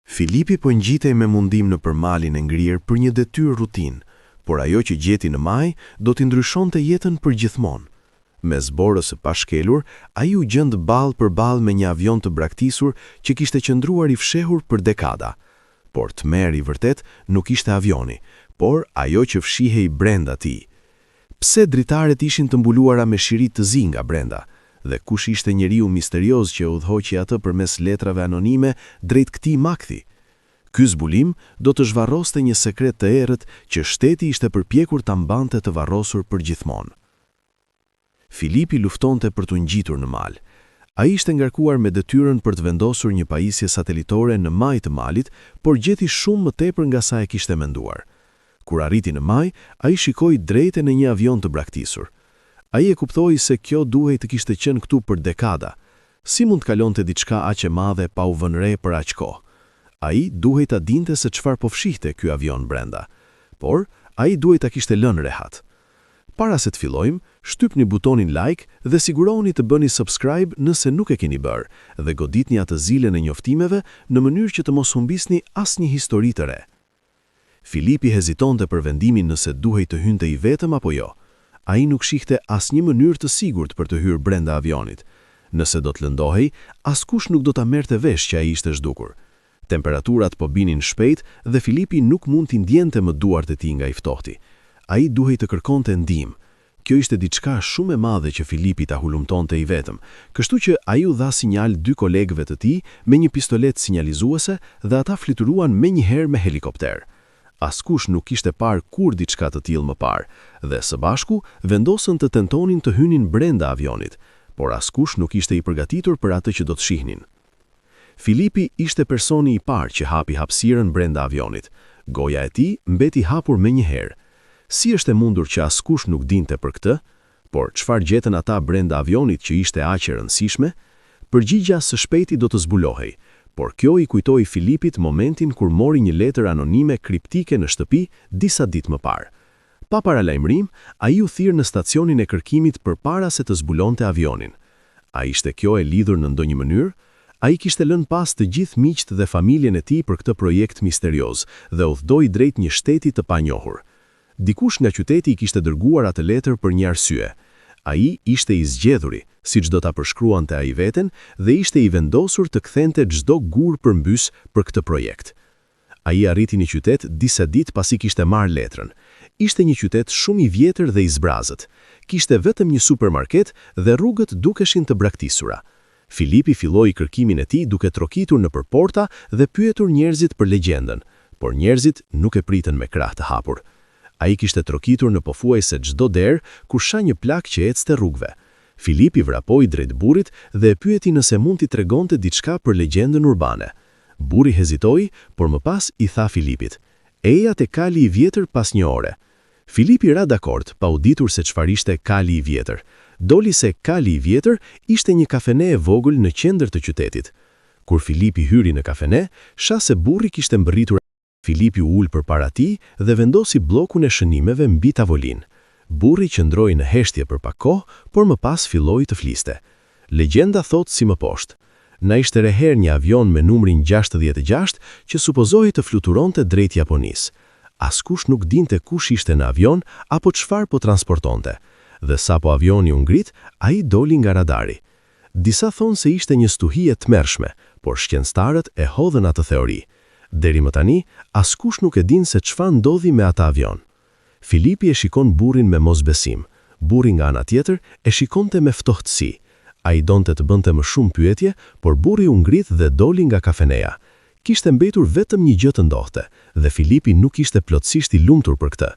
Filipi po ngjitej me mundim në malin e ngrirë për një detyrë rutinë, por ajo që gjeti në maj do t'i ndryshonte jetën përgjithmonë. Me zborës së pashkelur, ai u gjend ballë për ballë me një avion të braktisur që kishte qëndruar i fshehur për dekada. Por tmerri i vërtet nuk ishte avioni, por ajo që fshihej brenda tij. Pse dritaret ishin të mbuluara me shiri të zi nga brenda? Dhe kush ishte njeriu misterioz që udhëhoqi atë përmes letrave anonime drejt këtij makthi? Ky zbulim do të zhvarroste një sekret të errët që shteti ishte përpjekur ta mbante të varrosur përgjithmonë. Filipi luftonte për t'u ngjitur në mal. Ai ishte ngarkuar me detyrën për të vendosur një pajisje satelitore në maj të malit, por gjeti shumë më tepër nga sa e kishte menduar. Kur arriti në maj, ai shikoi drejt në një avion të braktisur. Ai e kuptoi se kjo duhej të kishte qenë këtu për dekada. Si mund të kalonte diçka aq e madhe pa u vënë re për aq kohë? Ai duhej ta dinte se çfarë po fshihte ky avion brenda. Por ai duhej ta kishte lënë rehat. Para se të fillojmë, shtypni butonin like dhe sigurohuni të bëni subscribe nëse nuk e keni bërë dhe goditni atë zilën e njoftimeve në mënyrë që të mos humbisni asnjë histori të re. Filipi hezitonte për vendimin nëse duhej të hynte i vetëm apo jo. Ai nuk shihte asnjë mënyrë të sigurt për të hyrë brenda avionit. Nëse do të lëndohej, askush nuk do ta merrte vesh që ai ishte zhdukur. Temperaturat po binin shpejt dhe Filipi nuk mund t'i ndjente më duart e tij nga i ftohti. Ai duhej të kërkonte ndihmë. Kjo ishte diçka shumë e madhe që Filipi ta hulumtonte i vetëm, kështu që ai u dha sinjal dy kolegëve të tij me një pistolet sinjalizuese dhe ata fluturuan menjëherë me helikopter. Askush nuk kishte parë kur diçka të tillë më parë, dhe së bashku vendosën të tentonin të hynin brenda avionit, por askush nuk ishte i përgatitur për atë që do të shihnin. Filipi ishte personi i parë që hapi hapësirën brenda avionit. Goja e tij mbeti hapur menjëherë. Si është e mundur që askush nuk dinte për këtë? Por çfarë gjetën ata brenda avionit që ishte aq e rëndësishme? Përgjigja së shpejti do të zbulohej, por kjo i kujtoi Filipit momentin kur mori një letër anonime kriptike në shtëpi disa ditë më parë. Pa paralajmërim, ai u thirr në stacionin e kërkimit përpara se të zbulonte avionin. A ishte kjo e lidhur në ndonjë mënyrë? Ai kishte lënë pas të gjithë miqtë dhe familjen e tij për këtë projekt misterioz dhe udhëdoi drejt një shteti të panjohur. Dikush nga qyteti i kishte dërguar atë letër për një arsye. Ai ishte i zgjedhuri, siç do ta përshkruante ai veten, dhe ishte i vendosur të kthente çdo gur përmbys për këtë projekt. Ai arriti në qytet disa ditë pasi kishte marrë letrën. Ishte një qytet shumë i vjetër dhe i zbrazët. Kishte vetëm një supermarket dhe rrugët dukeshin të braktisura. Filipi filloi kërkimin e tij duke trokitur nëpër porta dhe pyetur njerëzit për legjendën, por njerëzit nuk e pritën me krah të hapur. Ai kishte trokitur në pothuajse çdo derë kur sha një plak që ecte rrugëve. Filipi vrapoi drejt burrit dhe e pyeti nëse mund t'i tregonte diçka për legjendën urbane. Burri hezitoi, por më pas i tha Filipit: "Eja te kali i vjetër pas një ore." Filipi ra dakord, pa u ditur se çfarë ishte kali i vjetër. Doli se kali i vjetër ishte një kafene e vogël në qendër të qytetit. Kur Filipi hyri në kafene, sha se burri kishte mbërritur. Filipi u ul përpara tij dhe vendosi bllokun e shënimeve mbi tavolinë. Burri qëndroi në heshtje për pak kohë, por më pas filloi të fliste. Legjenda thot si më poshtë: "Na ishte reher një avion me numrin 66 që supozohej të fluturonte drejt Japonisë. Askush nuk dinte kush ishte në avion apo çfarë po transportonte. Dhe sapo avioni u ngrit, ai doli nga radari." Disa thonë se ishte një stuhi e tmerrshme, por shkencëtarët e hodhën atë teori. Deri më tani, askush nuk e din se çfarë ndodhi me atë avion. Filipi e shikon burrin me mosbesim. Burri nga ana tjetër e shikonte me ftohtësi. Ai donte të bënte më shumë pyetje, por burri u ngrit dhe doli nga kafeneja. Kishte mbetur vetëm një gjë të ndodhte, dhe Filipi nuk ishte plotësisht i lumtur për këtë.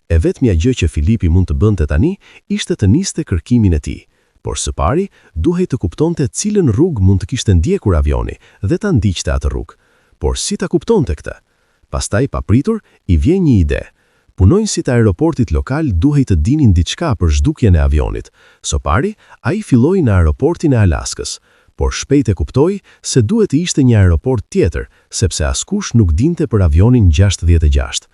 E vetmja gjë që Filipi mund të bënte tani ishte të niste kërkimin e tij. Por së pari, duhej të kuptonte cilën rrugë mund të kishte ndjekur avioni dhe ta ndiqte atë rrugë. Por si ta kuptonte këtë? Pastaj, papritur, i vjen një ide. Punonjësit e aeroportit lokal duhej të dinin diçka për zhdukjen e avionit. Së pari, ai filloi në aeroportin e Alaskës, por shpejt e kuptoi se duhet të ishte një aeroport tjetër, sepse askush nuk dinte për avionin 66.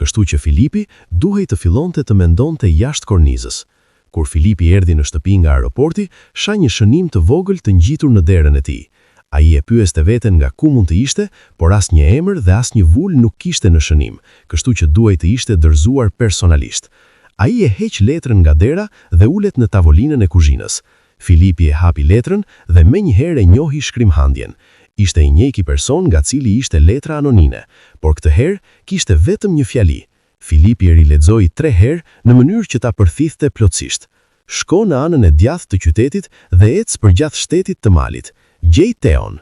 Kështu që Filipi duhej të fillonte të mendonte jashtë kornizës. Kur Filipi erdhi në shtëpi nga aeroporti, sha një shënim të vogël të ngjitur në derën e tij. Ai e pyeste veten nga ku mund të ishte, por asnjë emër dhe asnjë vul nuk kishte në shënim, kështu që duhej të ishte dorëzuar personalisht. Ai e heq letrën nga dera dhe ulet në tavolinën e kuzhinës. Filipi e hapi letrën dhe menjëherë e njohi shkrimhandjen. Ishte i njëjti person nga cili ishte letra anonime, por këtë herë kishte vetëm një fjali. Filipi e rilexoi 3 herë në mënyrë që ta përthithte plotësisht. Shko në anën e djathtë të qytetit dhe ec përgjath shtetit të malit. Gjej Teon.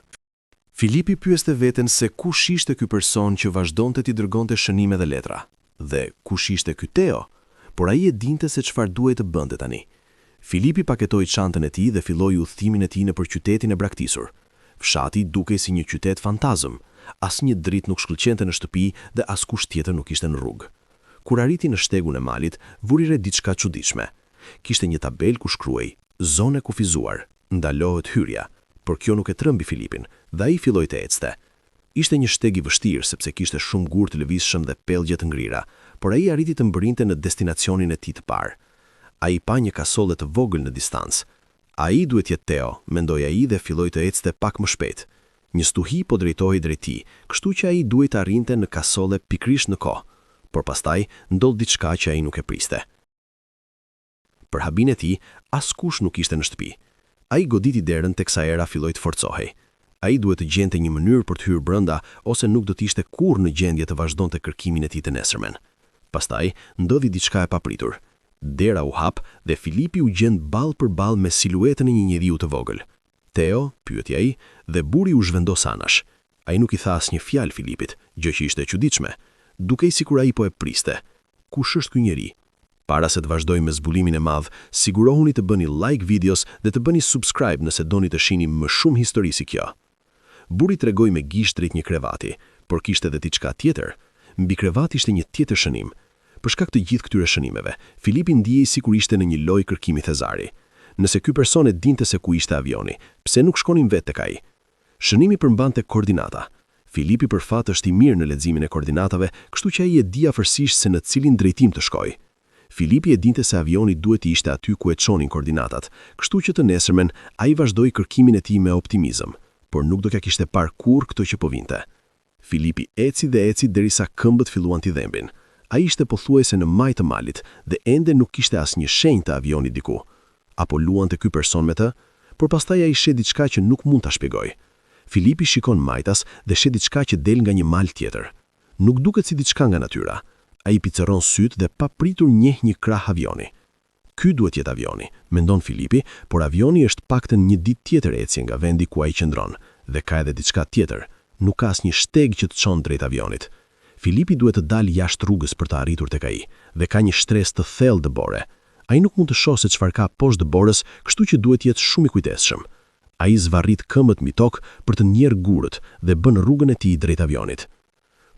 Filipi pyeste veten se kush ishte ky person që vazhdonte t'i dërgonte shënime dhe letra. Dhe kush ishte ky Teo? Por ai e dinte se çfarë duhej të bënte tani. Filipi paketoi çantën e tij dhe filloi udhëtimin e tij nëpër qytetin e braktisur. Fshati dukej si një qytet fantazëm. Asnjë dritë nuk shkëlqente në shtëpi dhe askush tjetër nuk ishte në rrugë. Kur arriti në shtegun e malit, vuri re diçka çuditshme. Kishte një tabelë ku shkruhej: zonë kufizuar, ndalohet hyrja. Por kjo nuk e trëmbi Filipin, dhe ai filloi të ecte. Ishte një shteg i vështirë sepse kishte shumë gur të lëvizshëm dhe pellgje të ngrira, por ai arriti të mbërrinte në destinacionin e tij të parë. Ai pa një kasolle të vogël në distancë. Ai duhet jetë Teo, mendoi ai dhe filloi të ecte pak më shpejt. Një stuhi po drejtohej drejt tij, kështu që ai duhet të arrinte në kasolle pikërisht në kohë. Por pastaj ndodhi diçka që ai nuk e priste. Për habin e tij, askush nuk ishte në shtëpi. Ai goditi derën teksa era filloi të forcohej. Ai duhet të gjente një mënyrë për të hyrë brenda ose nuk do të ishte kurrë në gjendje të vazhdonte kërkimin e tij të nesërmen. Pastaj ndodhi diçka e papritur. Dera u hap dhe Filipi u gjend ball për ball me siluetën e një njeriu të vogël. Teo, pyeti ai, dhe buri u zhvendos anash. Ai nuk i tha asnjë fjalë Filipit, gjë që ishte e çuditshme. Dukej sikur ai po e priste. Kush është ky njeri? Para se të vazhdoj me zbulimin e madh, sigurohuni të bëni like videos dhe të bëni subscribe nëse doni të shihni më shumë histori si kjo. Buri tregoi me gisht drejt një krevati, por kishte edhe diçka tjetër. Mbi krevat ishte një tjetër shënim. Për shkak të gjithë këtyre shënimeve, Filipi ndihej sikur ishte në një lojë kërkimi thezari. Nëse ky person e dinte se ku ishte avioni, pse nuk shkonin vetë tek ai? Shënimi përmbante koordinata. Filipi për fat është i mirë në leximin e koordinatave, kështu që ai e di afërsisht se në cilin drejtim të shkojë. Filipi e dinte se avioni duhet të ishte aty ku e çonin koordinatat, kështu që të nesërmen ai vazhdoi kërkimin e tij me optimizëm, por nuk do t'ja kishte parë kurrë këtë që po vinte. Filipi eci dhe eci derisa këmbët filluan t'i dhembin. Ai ishte pothuajse në maj të malit dhe ende nuk kishte asnjë shenjë të avionit diku. Apo luante ky person me të? Por pastaj ai sheh diçka që nuk mund ta shpjegoj. Filipi shikon majtas dhe sheh diçka që del nga një mal tjetër. Nuk duket si diçka nga natyra. Ai piceron syt dhe papritur njeh një krah avioni. Ky duhet jetë avioni, mendon Filipi, por avioni është paktën një ditë tjetër ecje nga vendi ku ai qëndron, dhe ka edhe diçka tjetër. Nuk ka asnjë shteg që të çon drejt avionit. Filipi duhet të dalë jashtë rrugës për të arritur tek ai, dhe ka një shtresë të thellë dëbore. Ai nuk mund të shohë se çfarë ka poshtë dëborës, kështu që duhet jetë shumë i kujdesshëm. Ai zvarrit këmbët mbi tokë për të njerë gurët dhe bën rrugën e tij drejt avionit.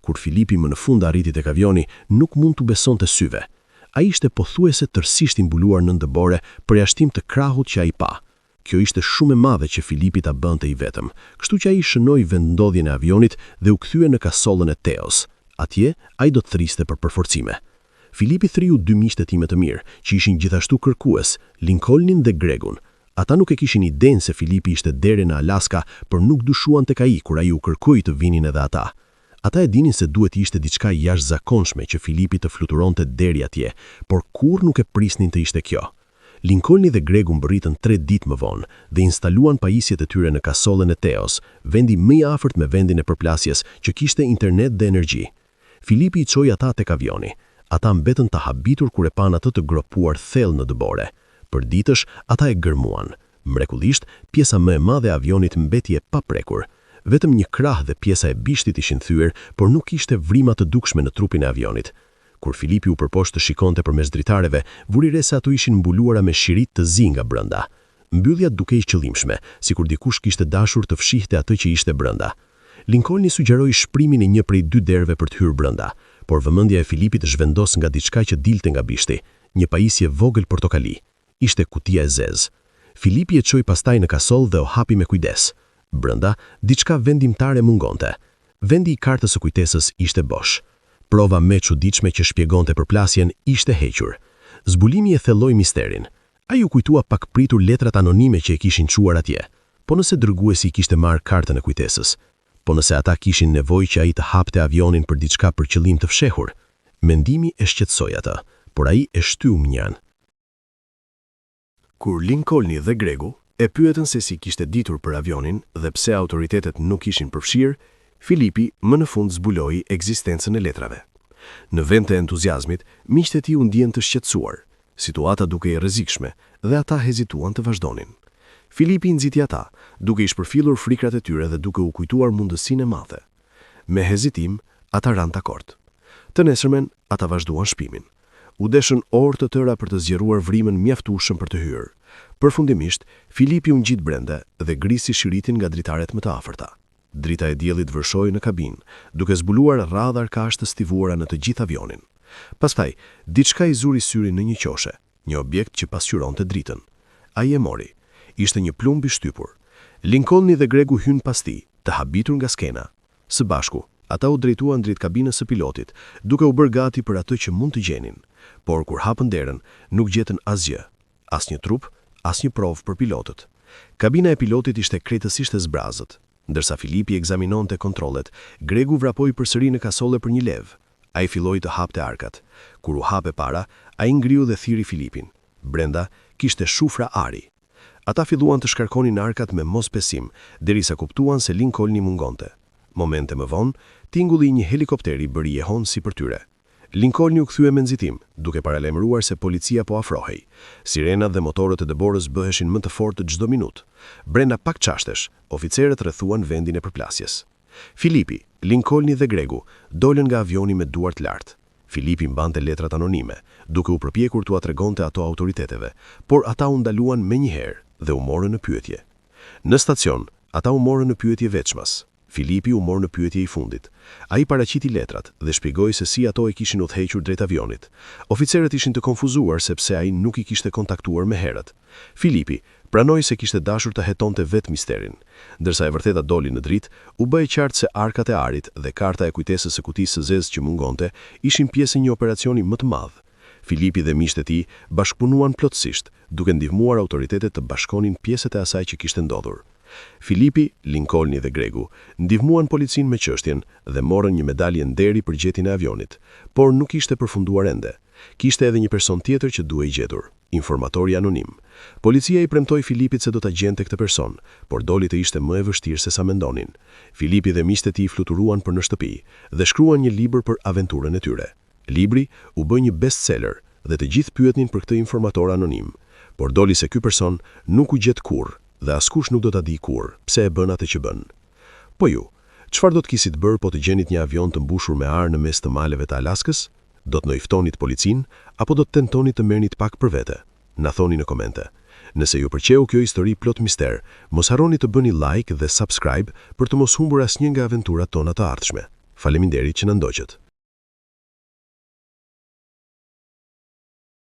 Kur Filipi më në fund arriti tek avioni, nuk mund të besonte syve. Ai ishte pothuajse tërësisht i mbuluar në dëbore përjashtim të krahut që ai pa. Kjo ishte shumë e madhe që Filipi ta bënte i vetëm, kështu që ai shënoi vendndodhjen e avionit dhe u kthye në kasollën e Teos. Atje ai do të thriste për përforcime. Filipi thriu 2 miqtë e tij më të mirë, që ishin gjithashtu kërkues, Lincolnin dhe Gregun. Ata nuk e kishin idenë se Filipi ishte deri në Alaska, por nuk dyshuan tek ai kur ai u kërkoi të vinin edhe ata. Ata e dinin se duhet ishte diçka jashtëzakonshme që Filipi të fluturonte deri atje, por kurrë nuk e prisnin të ishte kjo. Lincolni dhe Gregu mbërritën 3 ditë më vonë dhe instaluan pajisjet e tyre në kasollën e Teos, vendi më i afërt me vendin e përplasjes që kishte internet dhe energji. Filipi i çoi ata tek avioni. Ata mbetën të habitur kur e pan atë të gropuar thellë në dëbore. Për ditësh ata e gërmuan. Mrekullisht, pjesa më e madhe e avionit mbeti e paprekur. Vetëm një krah dhe pjesa e bishtit ishin thyer, por nuk ishte vrima të dukshme në trupin e avionit. Kur Filipi u përposhtë të shikonte përmes dritareve, vuri re se ato ishin mbuluara me shirit të zi nga brenda. Mbyllja dukej qëllimshme, sikur dikush kishte dashur të fshihte atë që ishte brenda. Lincolni sugjeroi shprimin e një prej 2 derëve për të hyrë brenda, por vëmendja e Filipit zhvendos nga diçka që dilte nga bishti, një pajisje vogël portokali. Ishte kutia e zezë. Filipi e çoi pastaj në kasoll dhe o hapi me kujdes. Brenda, diçka vendimtare mungonte. Vendi i kartës së kujtesës ishte bosh. Prova më e çuditshme që shpjegonte përplasjen ishte hequr. Zbulimi e thelloi misterin. Ai u kujtua pak pritur letrat anonime që e kishin çuar atje. po nëse dërguesi kishte marrë kartën e kujtesës, po nëse ata kishin nevojë që ai të hapte avionin për diçka për qëllim të fshehur. Mendimi e shqetësoi ata, por ai e shtyu mnjan. Kur Lincolni dhe Gregu e pyetën se si kishte ditur për avionin dhe pse autoritetet nuk ishin përfshirë, Filipi më në fund zbuloi ekzistencën e letrave. Në vend të entuziazmit, miqtë e tij u ndjen të shqetësuar, situata duke i rrezikshme dhe ata hezituan të vazhdonin. Filipi nxiti ata, duke i shpërfillur frikrat e tyre dhe duke u kujtuar mundësinë e madhe. Me hezitim, ata ranë dakord. Të nesërmen, ata vazhduan shpimin. U deshën orë të tëra për të zgjeruar vrimën mjaftueshëm për të hyrë. Përfundimisht, Filipi u ngjit brenda dhe grisi shiritin nga dritaret më të afërta. Drita e diellit vërshoi në kabinë, duke zbuluar radhar kashë të stivuara në të gjithë avionin. Pastaj, diçka i zuri syrin në një qoshe, një objekt që pasqyronte dritën. Ai e mori. Ishte një plumb i shtypur. Lincolni dhe Gregu hynë pas tij, të habitur nga skena. Së bashku, ata u drejtuan drejt kabinës së pilotit, duke u bërë gati për atë që mund të gjenin. Por kur hapën derën, nuk gjetën asgjë, asnjë trup, asnjë provë për pilotët. Kabina e pilotit ishte krejtësisht e zbrazët. Ndërsa Filipi ekzaminonte kontrollet, Gregu vrapoi përsëri në kasole për një levë. Ai filloi të hapte arkat. Kur u hape para, ai ngriu dhe thiri Filipin. Brenda kishte shufra ari. Ata filluan të shkarkonin arkat me mosbesim, derisa kuptuan se Lincolni mungonte. Momente më vonë, tingulli i një helikopteri bëri jehon si për tyre. Lincolni u kthye me nxitim, duke paralajmëruar se policia po afrohej. Sirenat dhe motorët e dëborës bëheshin më të fortë çdo minutë. Brenda pak çashtesh, oficerët rrethuan vendin e përplasjes. Filipi, Lincolni dhe Gregu dolën nga avioni me duart lart. Filipi mbante letrat anonime, duke u përpjekur t'u tregonte ato autoriteteve, por ata u ndaluan menjëherë dhe u morën në pyetje. Në stacion, ata u morën në pyetje veçmas. Filipi u morë në pyetje i fundit. Ai paraqiti letrat dhe shpjegoi se si ato e kishin udhëhequr drejt avionit. Oficerët ishin të konfuzuar sepse ai nuk i kishte kontaktuar më herët. Filipi pranoi se kishte dashur të hetonte vetë misterin. Ndërsa e vërteta doli në dritë, u bë qartë se arkat e arit dhe karta e kujtesës së kutisë së zezë që mungonte ishin pjesë e një operacioni më të madh. Filipi dhe miqtë e tij bashkëpunuan plotësisht, duke ndihmuar autoritetet të bashkonin pjesët e asaj që kishte ndodhur. Filipi, Lincolni dhe Gregu ndihmuan policinë me çështjen dhe morën një medalje nderi për gjetjen e avionit, por nuk ishte përfunduar ende. Kishte edhe një person tjetër që duhej gjetur, informatori anonim. Policia i premtoi Filipit se do ta gjente këtë person, por doli të ishte më e vështirë se sa mendonin. Filipi dhe miqtë e tij fluturuan për në shtëpi dhe shkruan një libër për aventurën e tyre. Libri u bë një bestseller dhe të gjithë pyetnin për këtë informator anonim, por doli se ky person nuk u gjet kurrë dhe askush nuk do ta di kurrë pse e bën atë që bën. Po ju, çfarë do të kisit bërë po të gjenit një avion të mbushur me ar në mes të maleve të Alaskës? Do të njoftonit policinë apo do të tentonit të merrnit pak për vete? Na thoni në komente. Nëse ju pëlqeu kjo histori plot mister, mos harroni të bëni like dhe subscribe për të mos humbur asnjë nga aventurat tona të ardhshme. Faleminderit që na ndoqët.